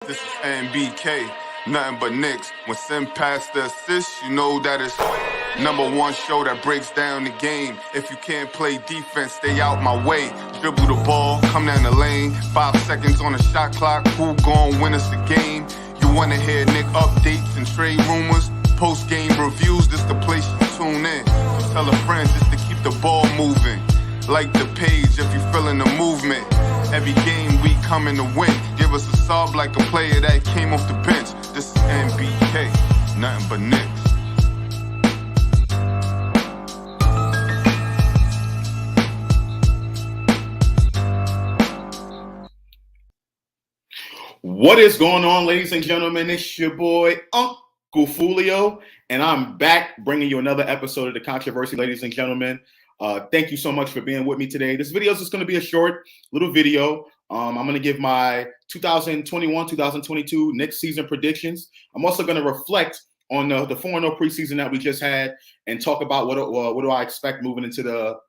This is NBK, nothing but Knicks. When Sim passed the assist, you know that it's #1 show that breaks down the game. If you can't play defense, stay out my way. Dribble the ball, come down the lane. 5 seconds on the shot clock, who gon' win us the game? You wanna hear Nick updates and trade rumors? Post-game reviews, this the place you tune in. Tell a friend just to keep the ball moving. Like the page if you feeling the movement. Every game we coming to win. Give us a sub like a player that came off the bench. This is NBK, nothing but Knicks. What is going on, ladies and gentlemen? It's your boy, UnclefOOlio, and I'm back bringing you another episode of the Kontroversy, ladies and gentlemen. Thank you so much for being with me today. This video is just going to be a short little video. I'm going to give my 2021-2022 Knicks season predictions. I'm also going to reflect on the 4-0 preseason that we just had and talk about what do I expect moving into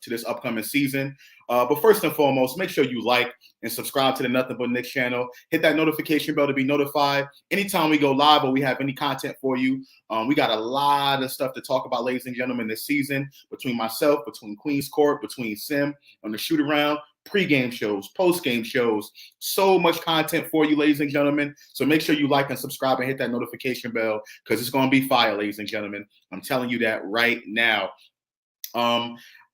this upcoming season. But first and foremost, make sure you like and subscribe to the Nothing But Knicks channel. Hit that notification bell to be notified anytime we go live or we have any content for you. We got a lot of stuff to talk about, ladies and gentlemen, this season between myself, between Queens Court, between Sim on the shoot around, pre-game shows, post-game shows, so much content for you, ladies and gentlemen. So make sure you like and subscribe and hit that notification bell because it's going to be fire, ladies and gentlemen. I'm telling you that right now.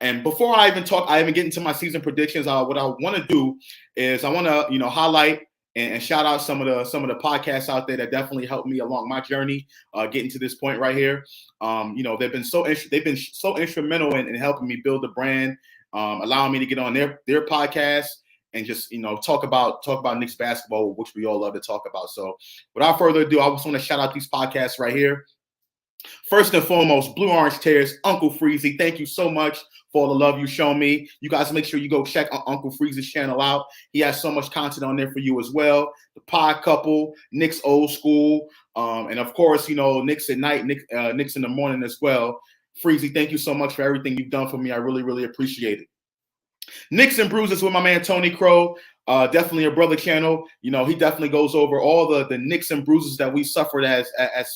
And before I even get into my season predictions, what I want to do is I want to, highlight and shout out some of the podcasts out there that definitely helped me along my journey, getting to this point right here. They've been so instrumental in helping me build the brand, allowing me to get on their podcast and just talk about Knicks basketball, which we all love to talk about. So without further ado, I just want to shout out these podcasts right here. First and foremost, Blue Orange Tears, Uncle Freezy. Thank you so much for all the love you show me. You guys make sure you go check Uncle Freezy's channel out. He has so much content on there for you as well. The Pod Couple, Knicks Old School, and of course, Knicks at night, Knicks in the morning as well. Freezy, thank you so much for everything you've done for me. I really, really appreciate it. Knicks and Bruises with my man Tony Crow. Definitely a brother channel. He definitely goes over all the Knicks and bruises that we suffered as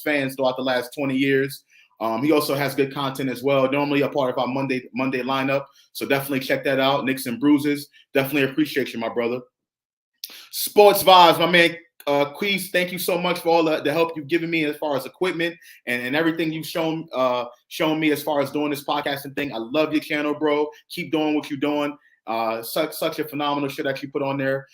fans throughout the last 20 years. He also has good content as well. Normally a part of our Monday lineup. So definitely check that out. Knicks and Bruises. Definitely appreciate you, my brother. Sports Vibes, my man Queez, thank you so much for all the help you've given me as far as equipment and everything you've shown me as far as doing this podcasting thing. I love your channel, bro. Keep doing what you're doing. Such a phenomenal shit that you put on there.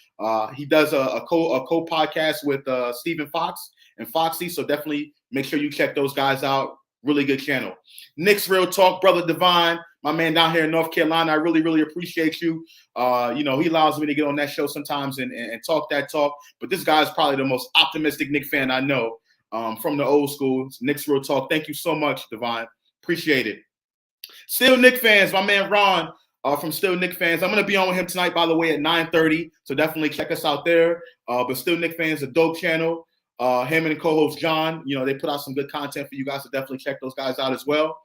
He does a co-podcast with Stephen Fox and Foxy, so definitely make sure you check those guys out. Really good channel. Knicks Real Talk, Brother Divine, my man down here in North Carolina. I really, really appreciate you. He allows me to get on that show sometimes and talk that talk. But this guy is probably the most optimistic Knicks fan I know from the old school. Knicks Real Talk. Thank you so much, Divine. Appreciate it. Still Knicks fans, my man Ron from Still Knicks Fans. I'm going to be on with him tonight, by the way, at 9:30. So definitely check us out there. But Still Knicks Fans, a dope channel. Him and co-host John, they put out some good content for you guys, so definitely check those guys out as well.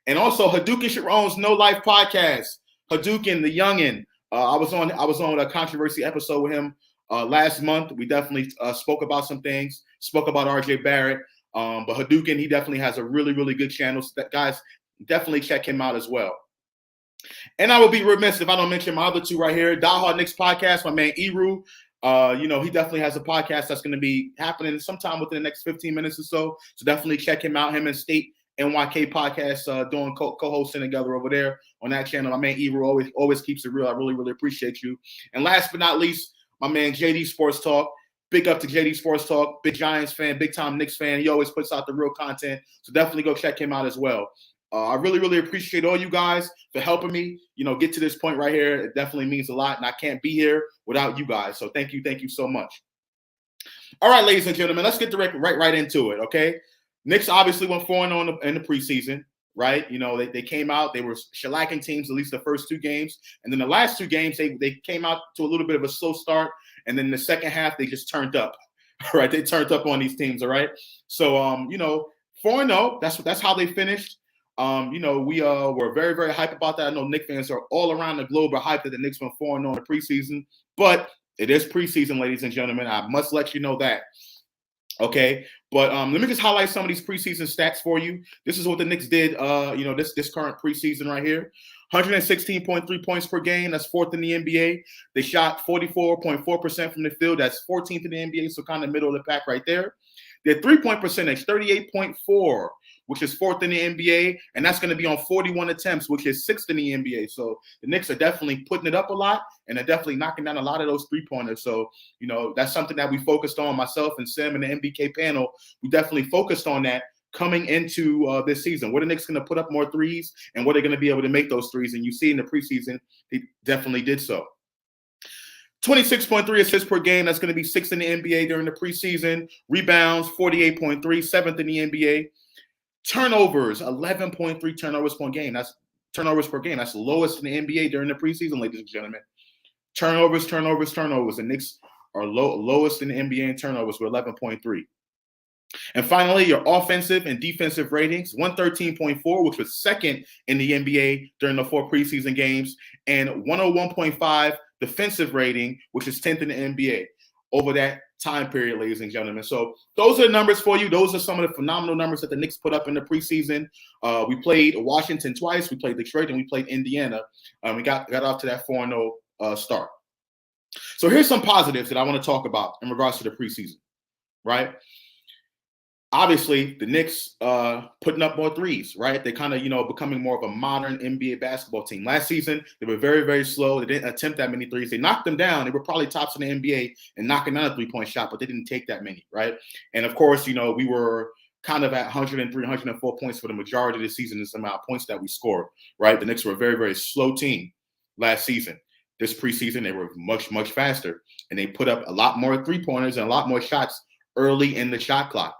And also Hadouken Sharon's No Life podcast. Hadouken, the youngin. I was on a Controversy episode with him last month. We definitely spoke about some things, spoke about RJ Barrett. But Hadouken, he definitely has a really, really good channel. So guys, definitely check him out as well. And I would be remiss if I don't mention my other two right here. Die Hard Knicks podcast, my man Eru. He definitely has a podcast that's going to be happening sometime within the next 15 minutes or so. So definitely check him out. Him and State NYK podcast doing co-hosting together over there on that channel. My man Eru always keeps it real. I really, really appreciate you. And last but not least, my man JD Sports Talk. Big up to JD Sports Talk. Big Giants fan, big time Knicks fan. He always puts out the real content. So definitely go check him out as well. I really, really appreciate all you guys for helping me, get to this point right here. It definitely means a lot, and I can't be here without you guys. So thank you so much. All right, ladies and gentlemen, let's get right into it, okay? Knicks obviously went 4-0 in the preseason, right? They came out, they were shellacking teams at least the first 2 games, and then the last 2 games they came out to a little bit of a slow start, and then the second half they just turned up, right? They turned up on these teams, all right? So 4-0, that's how they finished. We were very, very hyped about that. I know Knicks fans are all around the globe are hyped that the Knicks went 4-0 in the preseason, but it is preseason, ladies and gentlemen. I must let you know that. Okay, but let me just highlight some of these preseason stats for you. This is what the Knicks did, this current preseason right here. 116.3 points per game. That's 4th in the NBA. They shot 44.4% from the field. That's 14th in the NBA, so kind of middle of the pack right there. Their three-point percentage, 38.4, which is 4th in the NBA, and that's going to be on 41 attempts, which is 6th in the NBA. So the Knicks are definitely putting it up a lot, and they're definitely knocking down a lot of those three-pointers. So, that's something that we focused on, myself and Sim and the MBK panel. We definitely focused on that coming into this season. Were the Knicks going to put up more threes, and were they going to be able to make those threes? And you see in the preseason, they definitely did so. 26.3 assists per game. That's going to be 6th in the NBA during the preseason. Rebounds, 48.3, 7th in the NBA. Turnovers, 11.3 turnovers per game. That's turnovers per game. That's the lowest in the NBA during the preseason, ladies and gentlemen. Turnovers. The Knicks are lowest in the NBA in turnovers with 11.3. And finally, your offensive and defensive ratings, 113.4, which was 2nd in the NBA during the 4 preseason games, and 101.5 defensive rating, which is 10th in the NBA over that time period, ladies and gentlemen. So those are the numbers for you. Those are some of the phenomenal numbers that the Knicks put up in the preseason. We played Washington twice. We played Detroit, and we played Indiana. We got off to that 4-0 start. So here's some positives that I want to talk about in regards to the preseason, right? Obviously, the Knicks putting up more threes, right? They kind of, becoming more of a modern NBA basketball team. Last season, they were very, very slow. They didn't attempt that many threes. They knocked them down. They were probably tops in the NBA and knocking down a three-point shot, but they didn't take that many, right? And, of course, we were kind of at 103, 104 points for the majority of the season, this amount of points that we scored, right? The Knicks were a very, very slow team last season. This preseason, they were much, much faster, and they put up a lot more three-pointers and a lot more shots early in the shot clock.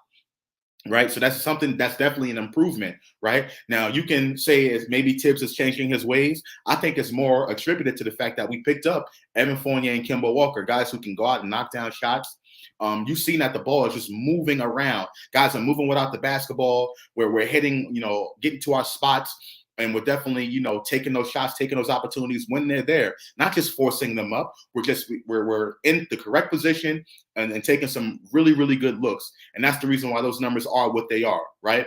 Right. So that's something that's definitely an improvement. Right now, you can say as maybe Tibbs is changing his ways. I think it's more attributed to the fact that we picked up Evan Fournier and Kemba Walker, guys who can go out and knock down shots. You've seen that the ball is just moving around. Guys are moving without the basketball, where we're hitting, getting to our spots. And we're definitely, taking those shots, taking those opportunities when they're there, not just forcing them up. We're in the correct position and taking some really, really good looks. And that's the reason why those numbers are what they are, right?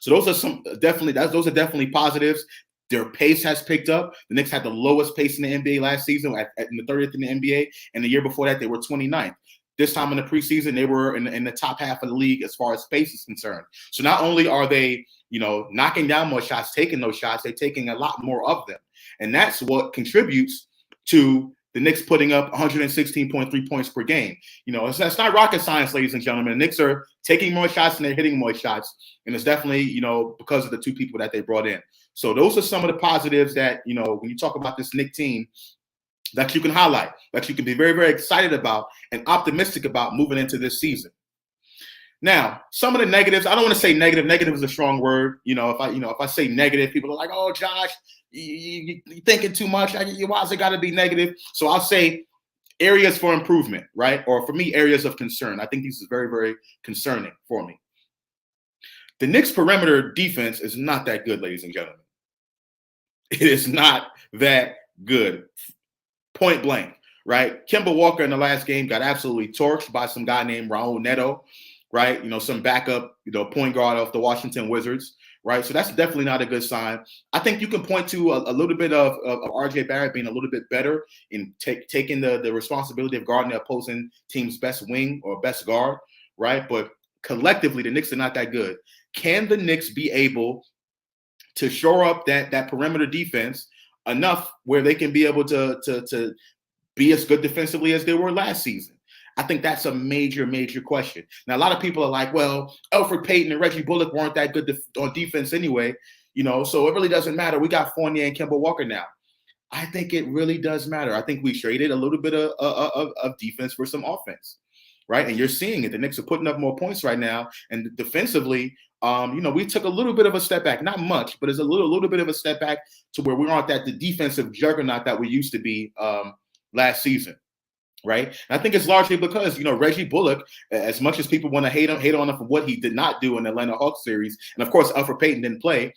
So those are definitely positives. Their pace has picked up. The Knicks had the lowest pace in the NBA last season in the 30th in the NBA. And the year before that, they were 29th. This time in the preseason, they were in the top half of the league as far as pace is concerned. So not only are they, knocking down more shots, taking those shots, they're taking a lot more of them. And that's what contributes to the Knicks putting up 116.3 points per game. It's not rocket science, ladies and gentlemen. The Knicks are taking more shots and they're hitting more shots. And it's definitely, because of the two people that they brought in. So those are some of the positives that, when you talk about this Knicks team, that you can highlight, that you can be very, very excited about and optimistic about moving into this season. Now, some of the negatives, I don't want to say negative. Negative is a strong word. If I say negative, people are like, "Oh, Josh, you're thinking too much. Why is it got to be negative?" So I'll say areas for improvement, right? Or for me, areas of concern. I think this is very, very concerning for me. The Knicks perimeter defense is not that good, ladies and gentlemen. It is not that good. Point blank, right? Kemba Walker in the last game got absolutely torched by some guy named Raul Neto, right? Some backup, point guard of the Washington Wizards, right? So that's definitely not a good sign. I think you can point to a little bit of RJ Barrett being a little bit better in taking the responsibility of guarding the opposing team's best wing or best guard, right? But collectively, the Knicks are not that good. Can the Knicks be able to shore up that perimeter defense enough where they can be able to be as good defensively as they were last season? I think that's a major, major question. Now, a lot of people are like, well, Elfrid Payton and Reggie Bullock weren't that good on defense anyway, so it really doesn't matter. We got Fournier and Kemba Walker now. I think it really does matter. I think we traded a little bit of defense for some offense, right? And you're seeing it. The Knicks are putting up more points right now. And defensively, we took a little bit of a step back, not much, but it's a little bit of a step back to where we aren't the defensive juggernaut that we used to be last season, right? And I think it's largely because, Reggie Bullock, as much as people want to hate on him for what he did not do in the Atlanta Hawks series, and of course, Elfrid Payton didn't play,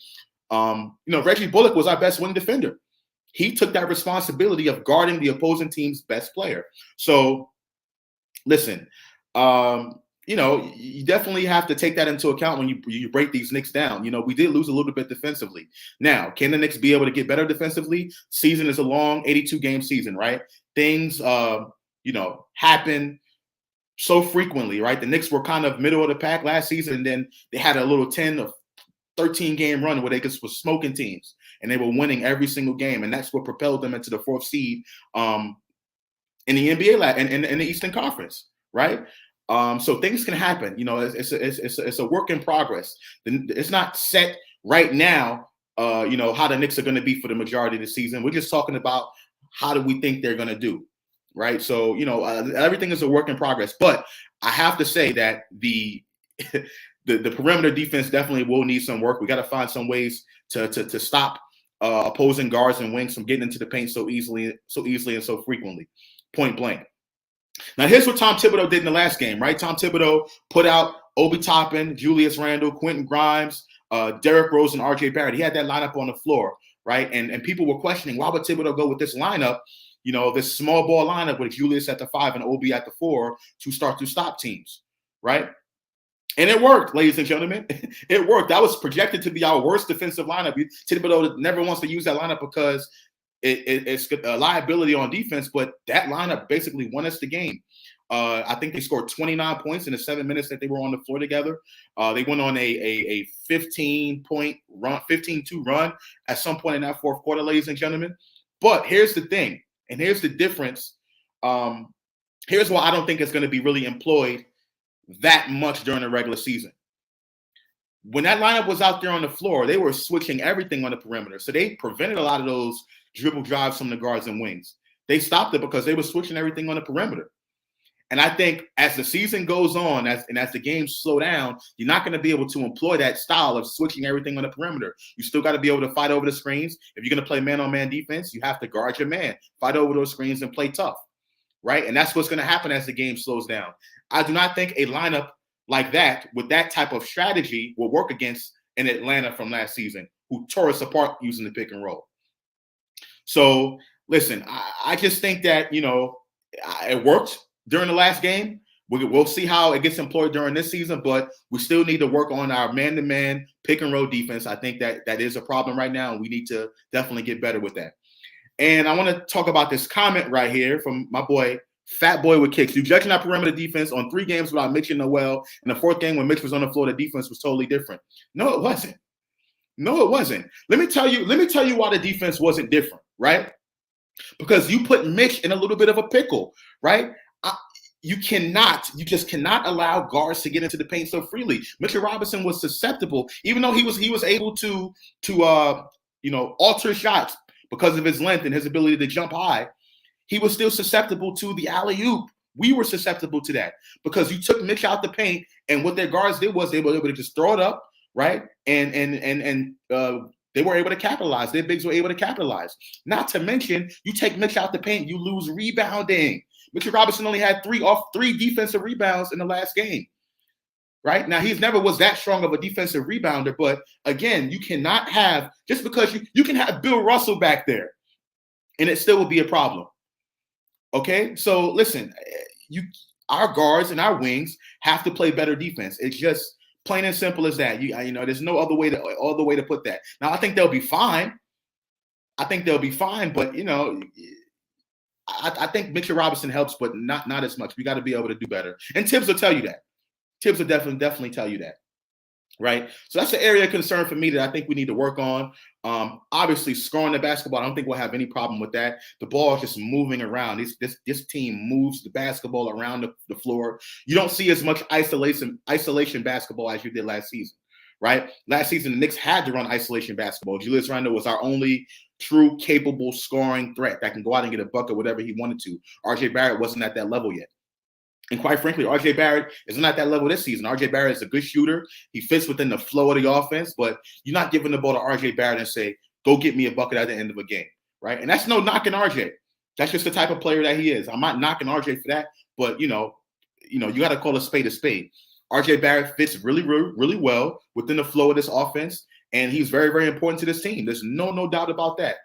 Reggie Bullock was our best wing defender. He took that responsibility of guarding the opposing team's best player. So, listen, you definitely have to take that into account when you break these Knicks down. We did lose a little bit defensively. Now, can the Knicks be able to get better defensively? Season is a long 82-game season, right? Things, happen so frequently, right? The Knicks were kind of middle of the pack last season, and then they had a little 10 or 13-game run where they just were smoking teams, and they were winning every single game, and that's what propelled them into the 4th seed in the NBA and in the Eastern Conference, right? So things can happen. It's a work in progress. It's not set right now. How the Knicks are going to be for the majority of the season. We're just talking about how do we think they're going to do, right? So everything is a work in progress. But I have to say that the perimeter defense definitely will need some work. We got to find some ways to stop opposing guards and wings from getting into the paint so easily and so frequently, point blank. Now, here's what Tom Thibodeau did in the last game, right? Tom Thibodeau put out Obi Toppin, Julius Randle, Quentin Grimes, Derrick Rose, and R.J. Barrett. He had that lineup on the floor, right? And people were questioning, why would Thibodeau go with this lineup, this small ball lineup with Julius at the 5 and Obi at the 4 to start to stop teams, right? And it worked, ladies and gentlemen. It worked. That was projected to be our worst defensive lineup. Thibodeau never wants to use that lineup because it's a liability on defense, but that lineup basically won us the game. I think they scored 29 points in the 7 minutes that they were on the floor together. They went on a 15-point run, 15-2 run at some point in that 4th quarter, ladies and gentlemen. But here's the thing, and here's the difference. Here's why I don't think it's going to be really employed that much during the regular season. When that lineup was out there on the floor, they were switching everything on the perimeter. So they prevented a lot of those dribble drives from the guards and wings. They stopped it because they were switching everything on the perimeter. And I think as the season goes on, as the games slow down, you're not going to be able to employ that style of switching everything on the perimeter. You still got to be able to fight over the screens. If you're going to play man-on-man defense, you have to guard your man, fight over those screens, and play tough, right? And that's what's going to happen as the game slows down. I do not think a lineup like that with that type of strategy will work against an Atlanta from last season who tore us apart using the pick and roll. So, listen, I just think that, it worked during the last game. We'll see how it gets employed during this season, but we still need to work on our man-to-man pick and roll defense. I think that is a problem right now, and we need to definitely get better with that. And I want to talk about this comment right here from my boy, Fat Boy with Kicks. You judging our perimeter defense on 3 games without Mitch and Noel. In the 4th game when Mitch was on the floor, the defense was totally different. No, it wasn't. Let me tell you why the defense wasn't different, right? Because you put Mitch in a little bit of a pickle, right? You just cannot allow guards to get into the paint so freely. Mitchell Robinson was susceptible, even though he was able to alter shots because of his length and his ability to jump high. He was still susceptible to the alley-oop. We were susceptible to that because you took Mitch out the paint, and what their guards did was they were able to just throw it up, right? And they were able to capitalize. Their bigs were able to capitalize. Not to mention, you take Mitch out the paint, you lose rebounding. Mitchell Robinson only had 3 defensive rebounds in the last game, right? Now, he's never was that strong of a defensive rebounder, but again, you cannot have, just because you can have Bill Russell back there, and it still will be a problem. Okay, so listen, our guards and our wings have to play better defense. It's just plain and simple as that. There's no other way to put that. Now, I think they'll be fine. But I think Mitchell Robinson helps, but not as much. We got to be able to do better. And Tibbs will tell you that. Tibbs will definitely tell you that. Right. So that's the area of concern for me that I think we need to work on. Obviously, scoring the basketball, I don't think we'll have any problem with that. The ball is just moving around. This team moves the basketball around the floor. You don't see as much isolation basketball as you did last season. Right. Last season, the Knicks had to run isolation basketball. Julius Randle was our only true capable scoring threat that can go out and get a bucket, whatever he wanted to. R.J. Barrett wasn't at that level yet. And quite frankly, R.J. Barrett is not at that level this season. R.J. Barrett is a good shooter. He fits within the flow of the offense, but you're not giving the ball to R.J. Barrett and say, go get me a bucket at the end of a game, right? And that's no knocking R.J. That's just the type of player that he is. I'm not knocking R.J. for that, but, you got to call a spade a spade. R.J. Barrett fits really, really, really well within the flow of this offense, and he's very, very important to this team. There's no doubt about that.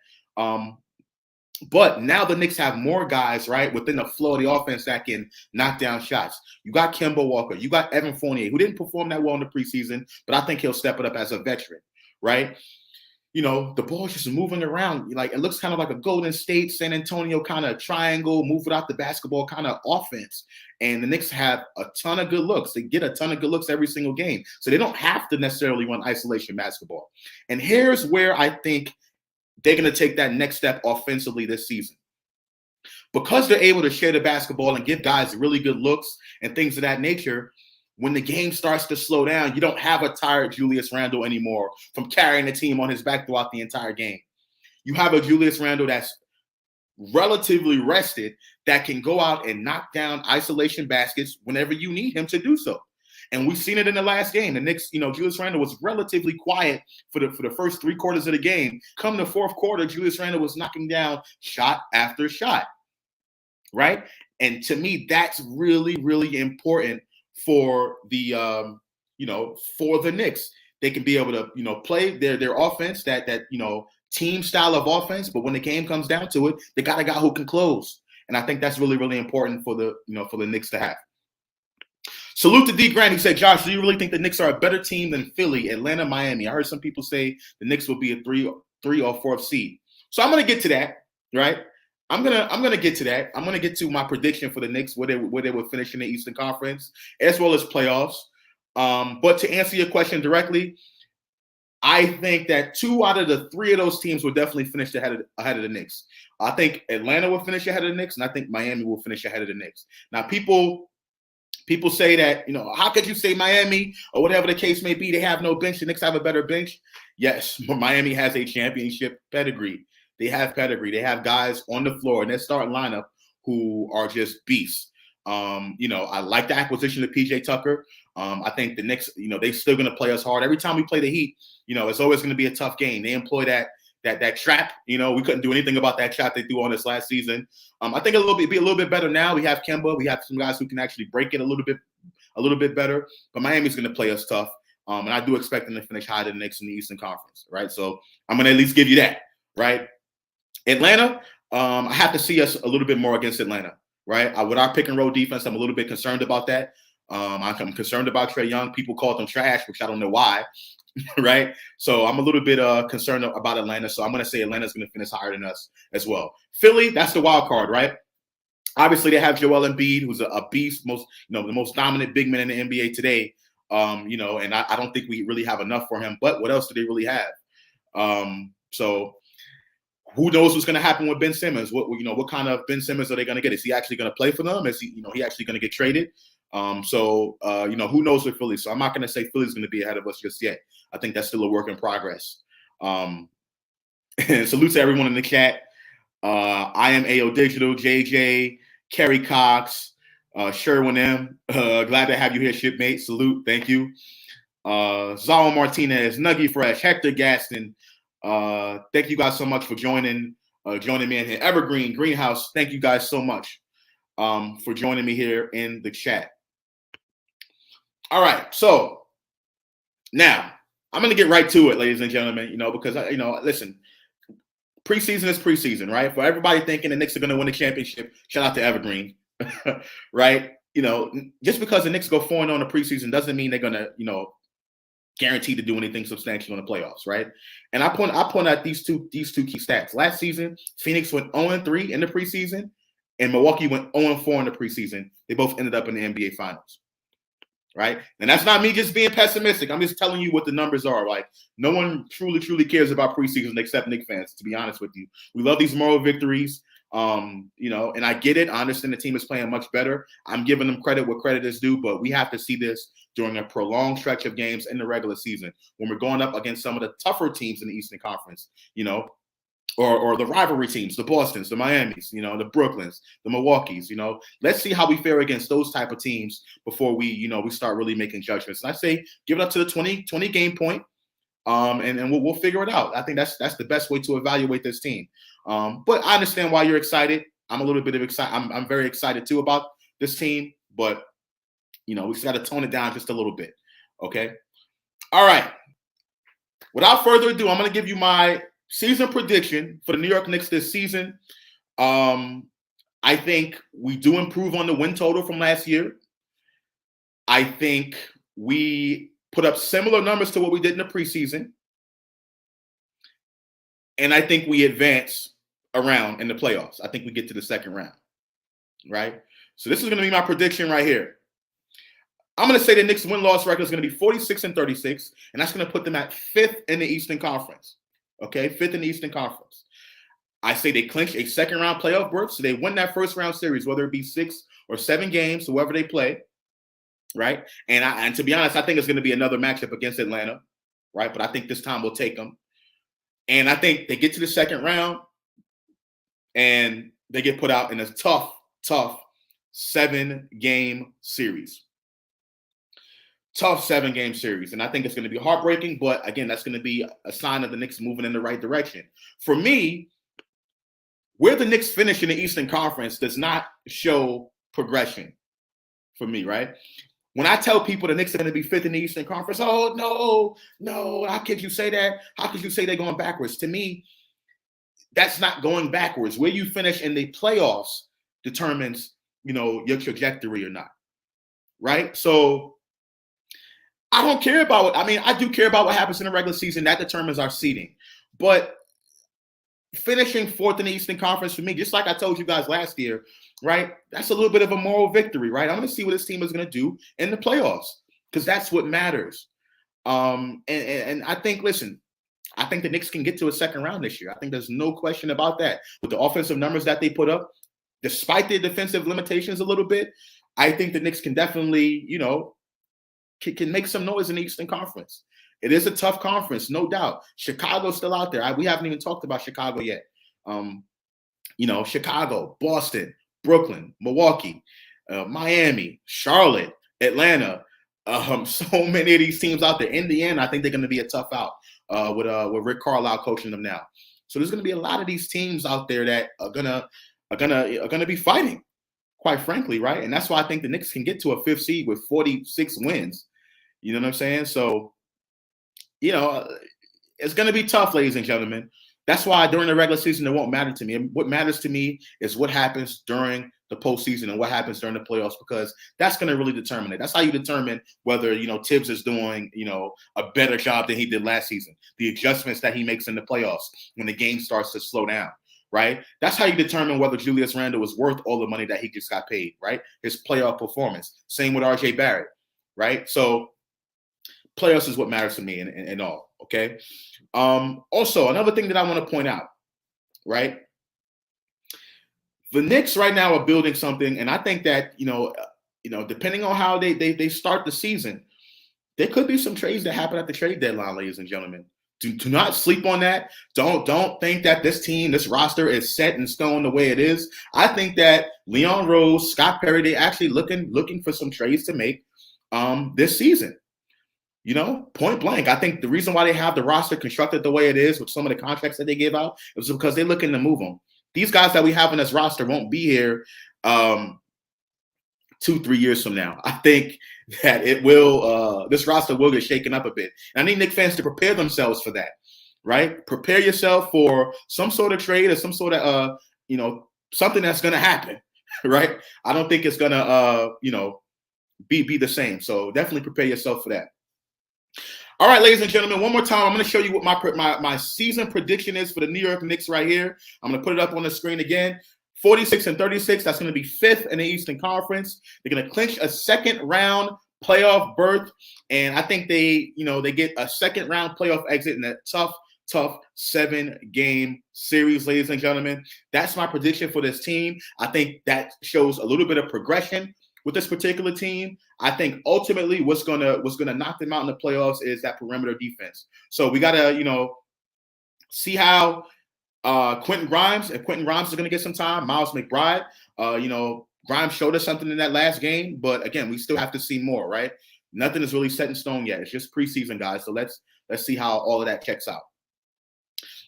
But now the Knicks have more guys, right, within the flow of the offense that can knock down shots. You got Kemba Walker. You got Evan Fournier, who didn't perform that well in the preseason, but I think he'll step it up as a veteran, right? You know, the ball's just moving around. Like, it looks kind of like a Golden State, San Antonio kind of triangle, move without the basketball kind of offense. And the Knicks have a ton of good looks. They get a ton of good looks every single game. So they don't have to necessarily run isolation basketball. And here's where I think they're going to take that next step offensively this season. Because they're able to share the basketball and give guys really good looks and things of that nature, when the game starts to slow down, you don't have a tired Julius Randle anymore from carrying the team on his back throughout the entire game. You have a Julius Randle that's relatively rested that can go out and knock down isolation baskets whenever you need him to do so. And we've seen it in the last game. The Knicks, Julius Randle was relatively quiet for the first 3 quarters of the game. Come the fourth quarter, Julius Randle was knocking down shot after shot, right? And to me, that's really, really important for the for the Knicks. They can be able to play their offense, that team style of offense, but when the game comes down to it, they got a guy who can close. And I think that's really, really important for the Knicks to have. Salute to D Grant. He said, Josh, do you really think the Knicks are a better team than Philly, Atlanta, Miami? I heard some people say the Knicks will be a 3 or 4th seed. So I'm going to get to that, right? I'm gonna get to that. I'm gonna get to my prediction for the Knicks, where they would finish in the Eastern Conference, as well as playoffs. But to answer your question directly, I think that 2 out of the 3 of those teams will definitely finish ahead of the Knicks. I think Atlanta will finish ahead of the Knicks, and I think Miami will finish ahead of the Knicks. Now, people say that, how could you say Miami or whatever the case may be, they have no bench, the Knicks have a better bench? Yes, but Miami has a championship pedigree. They have pedigree. They have guys on the floor in their starting lineup who are just beasts. I like the acquisition of PJ Tucker. I think the Knicks, they're still going to play us hard. Every time we play the Heat, it's always going to be a tough game. They employ that trap. We couldn't do anything about that trap they threw on us last season. I think it'll be a little bit better now. We have Kemba. We have some guys who can actually break it a little bit better. But Miami's going to play us tough. And I do expect them to finish higher than the Knicks in the Eastern Conference, right? So I'm going to at least give you that, right? Atlanta, I have to see us a little bit more against Atlanta, right? With our pick and roll defense, I'm a little bit concerned about that. I'm concerned about Trae Young. People call them trash, which I don't know why, right? So I'm a little bit concerned about Atlanta. So I'm going to say Atlanta's going to finish higher than us as well. Philly, that's the wild card, right? Obviously, they have Joel Embiid, who's a beast, the most dominant big man in the NBA today. And I don't think we really have enough for him. But what else do they really have? So who knows what's going to happen with Ben Simmons? What kind of Ben Simmons are they going to get? Is he actually going to play for them? Is he actually going to get traded? Who knows with Philly? So I'm not going to say Philly's going to be ahead of us just yet. I think that's still a work in progress. And salute to everyone in the chat. I am AO Digital, JJ, Kerry Cox, Sherwin M. Glad to have you here, shipmate. Salute. Thank you. Zal Martinez, Nuggy Fresh, Hector Gaston. Thank you guys so much for joining me in here. Evergreen, Greenhouse, thank you guys so much for joining me here in the chat. All right, so now I'm going to get right to it, ladies and gentlemen, because, listen, preseason is preseason, right? For everybody thinking the Knicks are going to win the championship, shout out to Evergreen, right? Just because the Knicks go 4-0 in the preseason doesn't mean they're going to, guaranteed to do anything substantial in the playoffs, right? And I point out these two key stats. Last season, Phoenix went 0-3 in the preseason, and Milwaukee went 0-4 in the preseason. They both ended up in the NBA Finals, right? And that's not me just being pessimistic. I'm just telling you what the numbers are. Like, no one truly cares about preseason except Knicks fans, to be honest with you. We love these moral victories. And I get it. I understand the team is playing much better. I'm giving them credit where credit is due, but we have to see this during a prolonged stretch of games in the regular season when we're going up against some of the tougher teams in the Eastern Conference, or the rivalry teams, the Bostons, the Miamis, the Brooklyns, the Milwaukees, let's see how we fare against those type of teams before we start really making judgments. And I say, give it up to the 20 game point. And we'll figure it out. I think that's the best way to evaluate this team. But I understand why you're excited. I'm a little bit of excited. I'm very excited too about this team, but we just got to tone it down just a little bit. Okay. All right. Without further ado, I'm going to give you my season prediction for the New York Knicks this season. I think we do improve on the win total from last year. I think we put up similar numbers to what we did in the preseason. And I think we advance around in the playoffs. I think we get to the second round, right? So this is going to be my prediction right here. I'm going to say the Knicks win-loss record is going to be 46-36, and that's going to put them at 5th in the Eastern Conference. Okay, 5th in the Eastern Conference. I say they clinch a second-round playoff berth, so they win that first-round series, whether it be 6 or 7 games, whoever they play, right? And to be honest, I think it's going to be another matchup against Atlanta, right? But I think this time we'll take them. And I think they get to the second round, and they get put out in a tough 7-game series. Tough 7-game series. And I think it's going to be heartbreaking, but again, that's going to be a sign of the Knicks moving in the right direction. For me, where the Knicks finish in the Eastern Conference does not show progression for me, right? When I tell people the Knicks are going to be 5th in the Eastern Conference, oh, no, how could you say that? How could you say they're going backwards? To me, that's not going backwards. Where you finish in the playoffs determines, your trajectory or not, right? So I don't care about I do care about what happens in the regular season. That determines our seeding. But finishing 4th in the Eastern Conference for me, just like I told you guys last year, right? That's a little bit of a moral victory, right? I'm going to see what this team is going to do in the playoffs because that's what matters. And I think, listen, I think the Knicks can get to a second round this year. I think there's no question about that. With the offensive numbers that they put up, despite their defensive limitations a little bit, I think the Knicks can definitely, can make some noise in the Eastern Conference. It is a tough conference, no doubt. Chicago's still out there. We haven't even talked about Chicago yet. Chicago, Boston, Brooklyn, Milwaukee, Miami, Charlotte, Atlanta. So many of these teams out there. In the end, I think they're going to be a tough out with Rick Carlisle coaching them now. So there's going to be a lot of these teams out there that are gonna be fighting, quite frankly, right? And that's why I think the Knicks can get to a 5th seed with 46 wins. You know what I'm saying? So, it's going to be tough, ladies and gentlemen. That's why during the regular season, it won't matter to me. And what matters to me is what happens during the postseason and what happens during the playoffs, because that's going to really determine it. That's how you determine whether, Tibbs is doing, a better job than he did last season. The adjustments that he makes in the playoffs when the game starts to slow down, right? That's how you determine whether Julius Randle is worth all the money that he just got paid, right? His playoff performance. Same with RJ Barrett, right? So playoffs is what matters to me and all, okay? Also, another thing that I want to point out, right? The Knicks right now are building something, and I think that, depending on how they start the season, there could be some trades that happen at the trade deadline, ladies and gentlemen. Do not sleep on that. Don't think that this roster is set in stone the way it is. I think that Leon Rose, Scott Perry, they actually looking for some trades to make this season. Point blank. I think the reason why they have the roster constructed the way it is with some of the contracts that they gave out is because they're looking to move them. These guys that we have in this roster won't be here 2-3 years from now. I think that it will. This roster will get shaken up a bit. And I need Knicks fans to prepare themselves for that, right? Prepare yourself for some sort of trade or some sort of something that's going to happen, right? I don't think it's going to be the same. So definitely prepare yourself for that. All right, ladies and gentlemen, one more time, I'm going to show you what my season prediction is for the New York Knicks right here. I'm going to put it up on the screen again. 46-36, that's going to be 5th in the Eastern Conference. They're going to clinch a second-round playoff berth, and I think they get a second-round playoff exit in a tough 7-game series, ladies and gentlemen. That's my prediction for this team. I think that shows a little bit of progression with this particular team. I think ultimately what's gonna knock them out in the playoffs is that perimeter defense. So we gotta, see how Quentin Grimes is gonna get some time. Miles McBride, Grimes showed us something in that last game, but again, we still have to see more, right? Nothing is really set in stone yet. It's just preseason, guys. So let's see how all of that checks out.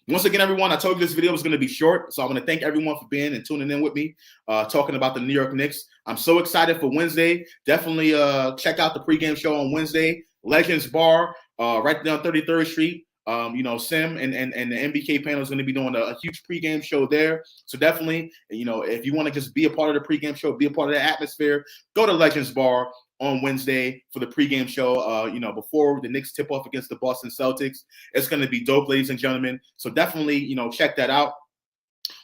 Once again, everyone, I told you this video was going to be short, so I want to thank everyone for being and tuning in with me, talking about the New York Knicks. I'm so excited for Wednesday. Definitely check out the pregame show on Wednesday. Legends Bar, right there on 33rd Street. Sim and the MBK panel is going to be doing a huge pregame show there. So definitely, if you want to just be a part of the pregame show, be a part of the atmosphere, go to Legends Bar on Wednesday for the pregame show. Before the Knicks tip off against the Boston Celtics. It's going to be dope, ladies and gentlemen. So definitely, check that out.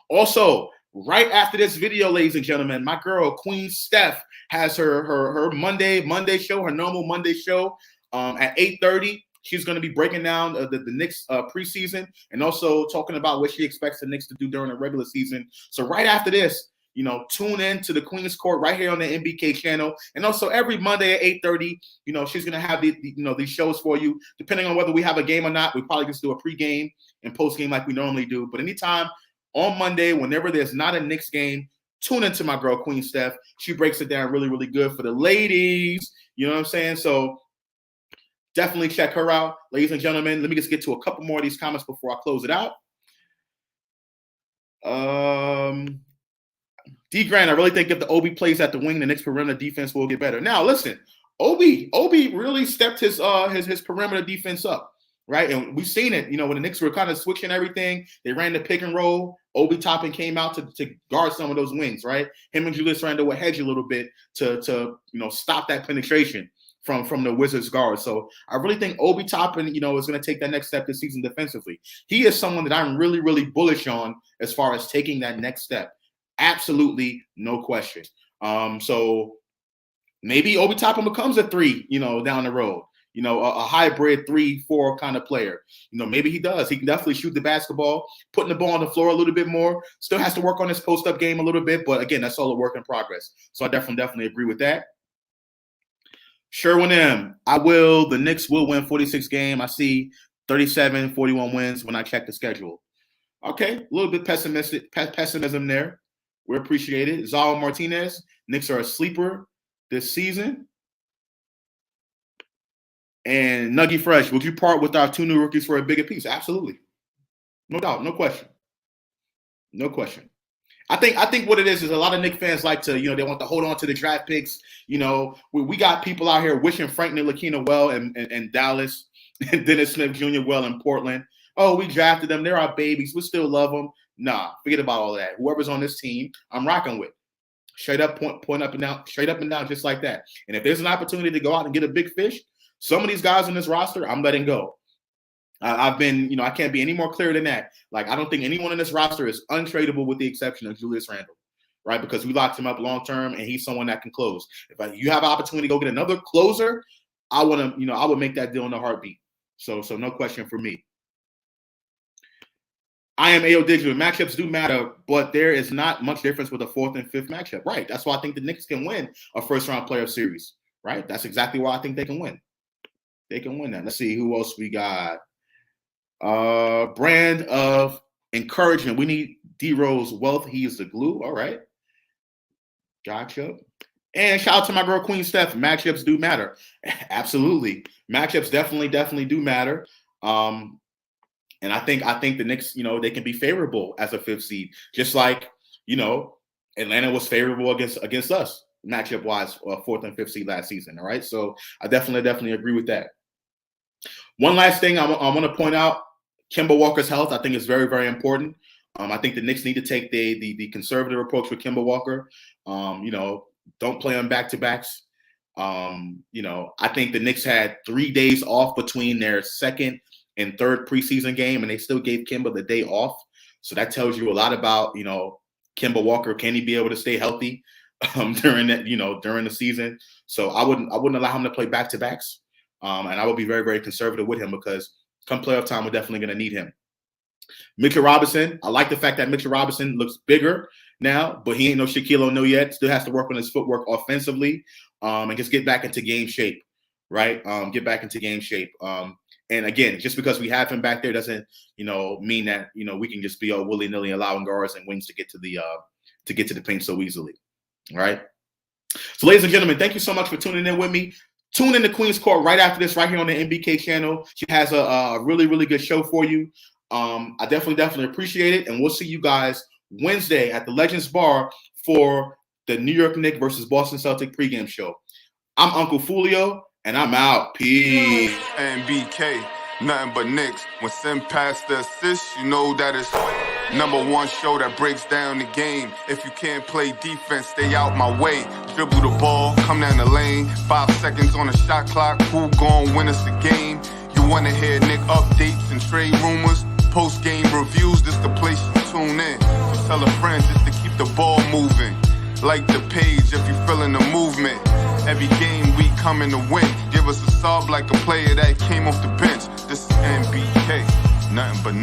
Also, right after this video, ladies and gentlemen, my girl Queen Steph has her Monday show, her normal Monday show at 8:30. She's going to be breaking down the Knicks preseason and also talking about what she expects the Knicks to do during the regular season. So right after this, tune in to the Queen's Court right here on the MBK channel. And also every Monday at 8:30, she's going to have these shows for you. Depending on whether we have a game or not, we probably just do a pregame and postgame like we normally do. But anytime on Monday, whenever there's not a Knicks game, tune into my girl Queen Steph. She breaks it down really, really good for the ladies. You know what I'm saying? So definitely check her out. Ladies and gentlemen, let me just get to a couple more of these comments before I close it out. D Grant, I really think if the Obi plays at the wing, the Knicks perimeter defense will get better. Now, listen, Obi really stepped his perimeter defense up, right? And we've seen it, when the Knicks were kind of switching everything, they ran the pick and roll. Obi Toppin came out to guard some of those wings, right? Him and Julius Randle would hedge a little bit to stop that penetration from the Wizards guard. So I really think Obi Toppin, is going to take that next step this season defensively. He is someone that I'm really, really bullish on as far as taking that next step. Absolutely, no question. So maybe Obi Toppin becomes a 3, down the road. A hybrid 3-4 kind of player. Maybe he does. He can definitely shoot the basketball, putting the ball on the floor a little bit more. Still has to work on his post-up game a little bit, but again, that's all a work in progress. So I definitely agree with that. Sherwin M. The Knicks will win 46 game. I see 37, 41 wins when I check the schedule. Okay, a little bit pessimism there. We appreciate it. Zal Martinez, Knicks are a sleeper this season. And Nuggy Fresh, would you part with our 2 new rookies for a bigger piece? Absolutely. No doubt, no question. No question. I think what it is a lot of Knicks fans like to, they want to hold on to the draft picks. We got people out here wishing Frank Ntilikina well in Dallas, and Dennis Smith Jr. well in Portland. Oh, we drafted them. They're our babies. We still love them. Nah, forget about all that. Whoever's on this team, I'm rocking with. Straight up, point up and down, straight up and down, just like that. And if there's an opportunity to go out and get a big fish, some of these guys on this roster, I'm letting go. I've been, I can't be any more clear than that. Like, I don't think anyone in this roster is untradeable with the exception of Julius Randle, right? Because we locked him up long term, and he's someone that can close. If you have an opportunity to go get another closer, I want to, I would make that deal in a heartbeat. So no question for me. I am AO Digital. Matchups do matter, but there is not much difference with a 4th and 5th matchup, right? That's why I think the Knicks can win a first-round playoff series, right? That's exactly why I think they can win. They can win that. Let's see who else we got. Brand of encouragement. We need D-Rose wealth. He is the glue. All right. Gotcha. And shout out to my girl Queen Steph. Matchups do matter. Absolutely. Matchups definitely do matter. And I think the Knicks, they can be favorable as a 5th seed. Just like, Atlanta was favorable against us matchup-wise, 4th and 5th seed last season. All right. So I definitely agree with that. One last thing I want to point out, Kemba Walker's health, I think is very, very important. I think the Knicks need to take the conservative approach with Kemba Walker. Don't play on back-to-backs. I think the Knicks had 3 days off between their 2nd and 3rd preseason game, and they still gave Kemba the day off. So that tells you a lot about, Kemba Walker. Can he be able to stay healthy during the season? So I wouldn't allow him to play back-to-backs. And I would be very, very conservative with him because come playoff time, we're definitely going to need him. Mitchell Robinson, I like the fact that Mitchell Robinson looks bigger now, but he ain't no Shaquille O'Neal yet. Still has to work on his footwork offensively and just get back into game shape, right? Get back into game shape. And again, just because we have him back there doesn't, mean that, we can just be all willy-nilly allowing guards and wings to get to the paint so easily, right? So, ladies and gentlemen, thank you so much for tuning in with me. Tune in to Queen's Court right after this, right here on the MBK channel. She has a really, really good show for you. I definitely appreciate it. And we'll see you guys Wednesday at the Legends Bar for the New York Knicks versus Boston Celtics pregame show. I'm UnclefOOlio, and I'm out. Peace. MBK, nothing but Knicks. When Sim passed the assist, you know that it's #1 show that breaks down the game. If you can't play defense, stay out my way. Dribble the ball, come down the lane. 5 seconds on the shot clock, who gon' win us the game? You wanna hear Nick updates and trade rumors? Post-game reviews, this the place to tune in. So tell a friend just to keep the ball moving. Like the page if you feeling the movement. Every game we coming to win. Give us a sub like a player that came off the bench. This is NBK, nothing but